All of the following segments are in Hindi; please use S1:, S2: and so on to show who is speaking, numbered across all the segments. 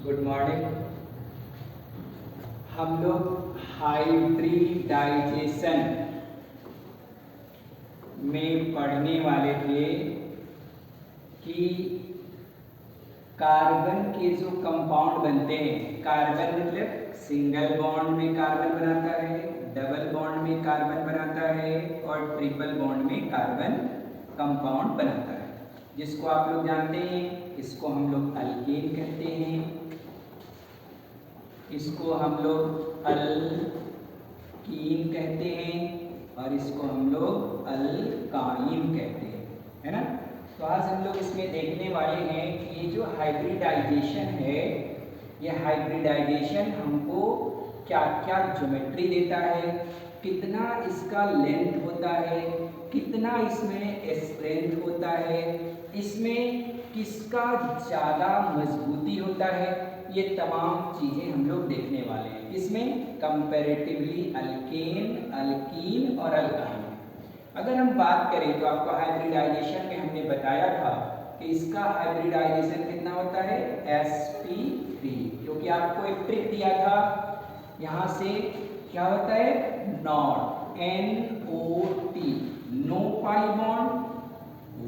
S1: Good morning. हम लोग हाइब्रिडाइजेशन में पढ़ने वाले थे कि कार्बन के जो कंपाउंड बनते हैं, कार्बन मतलब सिंगल बॉन्ड में कार्बन बनाता है, डबल बॉन्ड में कार्बन बनाता है और ट्रिपल बॉन्ड में कार्बन कंपाउंड बनाता है, जिसको आप लोग जानते हैं। इसको हम लोग अल्केन कहते हैं, इसको हम लोग अल्कीन कहते हैं और इसको हम लोग अल्काइन कहते हैं, है ना। तो आज हम लोग इसमें देखने वाले हैं कि ये जो हाइब्रिडाइजेशन है, ये हाइब्रिडाइजेशन हमको क्या क्या ज्योमेट्री देता है, कितना इसका लेंथ होता है, कितना इसमें स्ट्रेंथ होता है, इसमें किसका ज़्यादा मजबूती होता है, ये तमाम चीज़ें हम लोग देखने वाले हैं। इसमें कंपैरेटिवली अल्केन, अल्कीन और अल्काइन। अगर हम बात करें तो आपको हाइब्रिडाइजेशन में हमने बताया था कि इसका हाइब्रिडाइजेशन कितना होता है, sp3, क्योंकि आपको एक ट्रिक दिया था, यहाँ से क्या होता है, not, NOT, no pi bond,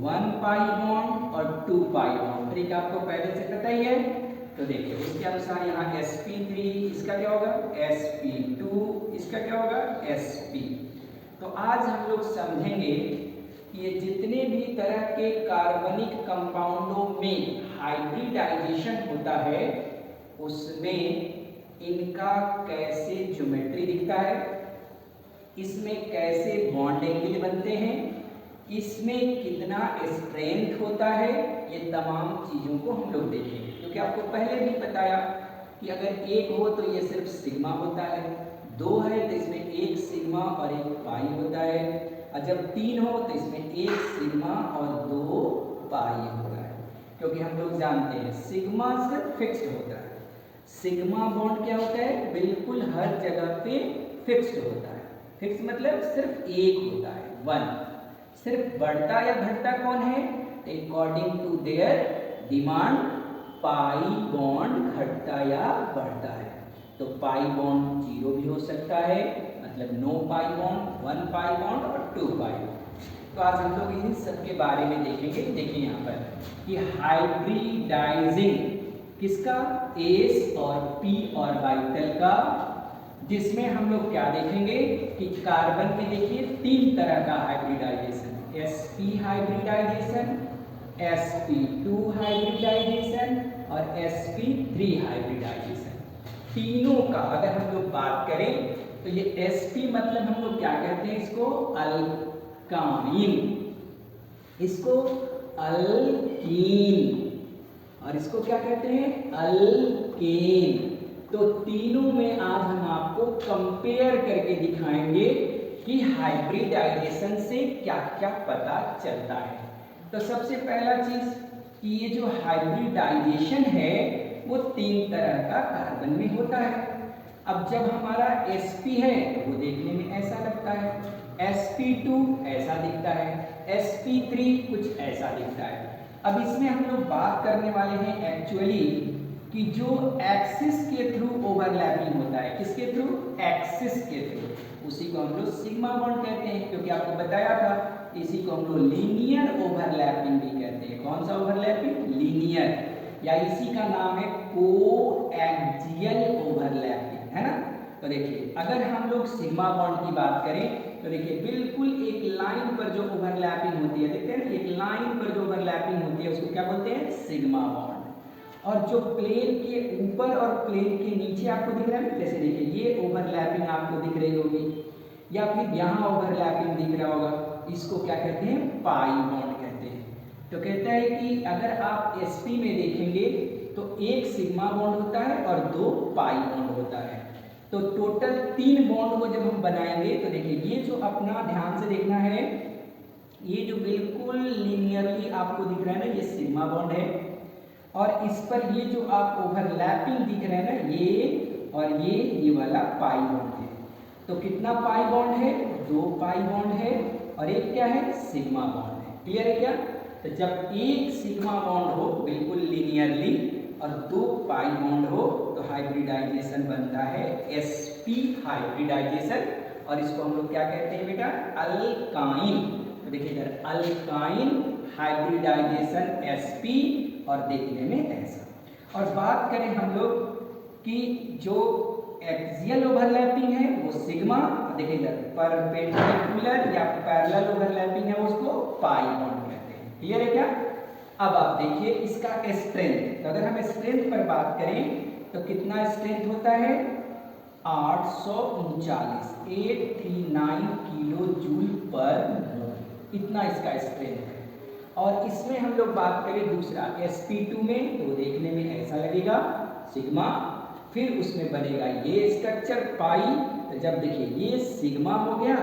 S1: 1 pi bond और 2 पाई बॉन्ड। ट्रिक आपको पहले से पता ही है। तो देखिए उसके अनुसार यहाँ sp3, इसका क्या होगा sp2, इसका क्या होगा sp। तो आज हम लोग समझेंगे कि ये जितने भी तरह के कार्बनिक कंपाउंडों में हाइब्रिडाइजेशन होता है, उसमें इनका कैसे ज्योमेट्री दिखता है, इसमें कैसे बॉन्ड एंगल बनते हैं, इसमें कितना स्ट्रेंथ होता है, ये तमाम चीज़ों को हम लोग देखेंगे। क्योंकि आपको पहले भी बताया कि अगर एक हो तो ये सिर्फ सिग्मा होता है, दो है तो इसमें एक सिग्मा और एक पाई होता है, और जब तीन हो तो इसमें एक सिग्मा और दो पाई होता है। क्योंकि हम लोग जानते हैं सिग्मा सिर्फ फिक्स्ड होता है, सिग्मा बॉन्ड क्या होता है, बिल्कुल हर जगह पे फिक्स्ड होता है। फिक्स मतलब सिर्फ एक होता है, 1। सिर्फ बढ़ता या घटता कौन है, according to their demand pi bond घटता या बढ़ता है। तो पाई बॉन्ड 0 भी हो सकता है, मतलब no pi bond, 1 pi bond और 2 पाई बॉन्ड। तो आज हम लोग इन सब के बारे में देखेंगे। देखिए यहाँ पर कि हाइब्रिडाइजिंग किसका, एस और पी ऑर्बिटल का, जिसमें हम लोग क्या देखेंगे कि कार्बन में देखिए 3 तरह का hybridisation, sp hybridisation, sp2 hybridisation और sp3 हाइब्रिडाइजेशन। तीनों का अगर हम लोग बात करें तो ये sp मतलब हम लोग क्या कहते हैं, इसको अल्काइन, इसको अल्कीन और इसको क्या कहते हैं, अल्केन। तो तीनों में आज हम आपको कंपेयर करके दिखाएंगे कि हाइब्रिडाइजेशन से क्या क्या पता चलता है। तो सबसे पहला चीज कि ये जो हाइब्रिडाइजेशन है वो 3 तरह का कार्बन में होता है। अब जब हमारा sp है वो देखने में ऐसा लगता है, sp2 ऐसा दिखता है, sp3 कुछ ऐसा दिखता है। अब इसमें हम लोग बात करने वाले हैं एक्चुअली कि जो एक्सिस के थ्रू ओवरलैपिंग होता है, किसके थ्रू, एक्सिस के थ्रू, उसी को हम लोग सिग्मा बॉन्ड कहते हैं। क्योंकि आपको बताया था इसी को हम लोग लीनियर ओवरलैपिंग भी कहते हैं। कौन सा ओवरलैपिंग, लीनियर, या इसी का नाम है कोएक्सियल ओवरलैपिंग, है ना। तो देखिए अगर हम लोग सिग्मा बॉन्ड की बात करें तो देखिए बिल्कुल एक लाइन पर जो ओवरलैपिंग होती है, देखते हैं एक लाइन पर जो ओवरलैपिंग होती है उसको क्या बोलते हैं, सिग्मा बॉन्ड। और जो प्लेन के ऊपर और प्लेन के नीचे आपको दिख रहा है, जैसे देखिए ये ओवरलैपिंग आपको दिख रही होगी, या फिर यहाँ ओवरलैपिंग दिख रहा होगा, इसको क्या कहते हैं, पाई बॉन्ड कहते हैं। तो कहता है कि अगर आप sp में देखेंगे तो एक सिग्मा बॉन्ड होता है और 2 पाई बॉन्ड होता है। तो टोटल 3 बॉन्ड को जब हम बनाएंगे तो देखिए ये जो अपना ध्यान से देखना है, ये जो बिल्कुल लीनियरली आपको दिख रहा है ना, ये सिग्मा बॉन्ड है, और इस पर ये जो आप ओवरलैपिंग दिख रहे हैं ना, ये और ये वाला पाई बॉन्ड है। तो कितना पाई बॉन्ड है, 2 पाई बॉन्ड है और एक क्या है, सिग्मा बॉन्ड है। क्लियर है क्या। तो जब एक सिग्मा बॉन्ड हो बिल्कुल लीनियरली और 2 पाई बॉन्ड हो तो हाइब्रिडाइजेशन बनता है sp हाइब्रिडाइजेशन, और इसको हम लोग क्या कहते हैं बेटा, अल्काइन। तो देखिए इधर अल्काइन हाइब्रिडाइजेशन sp और देखने में ऐसा। और बात करें हम लोग कि जो एक्सियल ओवरलैपिंग है वो सिग्मा, देखिए इधर परपेंडिकुलर या पैरेलल ओवरलैपिंग है उसको पाई बॉन्ड कहते हैं। क्लियर है क्या? अब आप देखिए इसका स्ट्रेंथ, तो अगर हम स्ट्रेंथ पर बात करें तो कितना स्ट्रेंथ होता है, 839 किलो जूल पर मोल, इतना इसका स्ट्रेंथ है। और इसमें हम लोग बात करें दूसरा sp2 में, तो देखने में ऐसा लगेगा सिग्मा, फिर उसमें बनेगा ये स्ट्रक्चर पाई। तो जब देखिए ये सिग्मा हो गया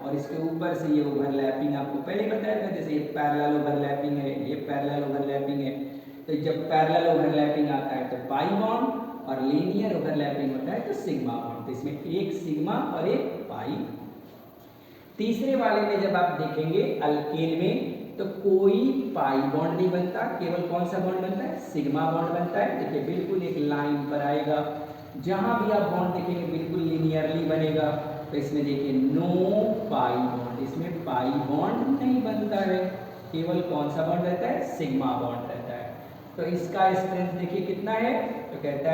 S1: और इसके ऊपर से ये ओवरलैपिंग आपको पहले बताया था, जैसे ये पैरेलल ओवरलैपिंग है, ये पैरेलल ओवरलैपिंग है। तो जब पैरेलल ओवरलैपिंग आता है तो पाई बॉन्ड और लीनियर ओवरलैपिंग होता है तो सिग्मा बॉन्ड। तो इसमें एक सिग्मा और एक पाई। तीसरे वाले में जब आप देखेंगे अल्केन में तो कोई पाई बॉन्ड नहीं बनता, केवल कौन सा बॉन्ड बनता है, सिग्मा बॉन्ड बनता है। देखिए बिल्कुल एक लाइन पर आएगा, जहां भी आप बॉन्ड देखेंगे बिल्कुल लिनियरली बनेगा। तो इसमें देखिए नो पाई बॉन्ड, इसमें पाई बॉन्ड नहीं बनता है, केवल कौन सा बॉन्ड रहता है, सिग्मा बॉन्ड रहता है। तो इसका स्ट्रेंथ देखिए कितना है, तो कहता है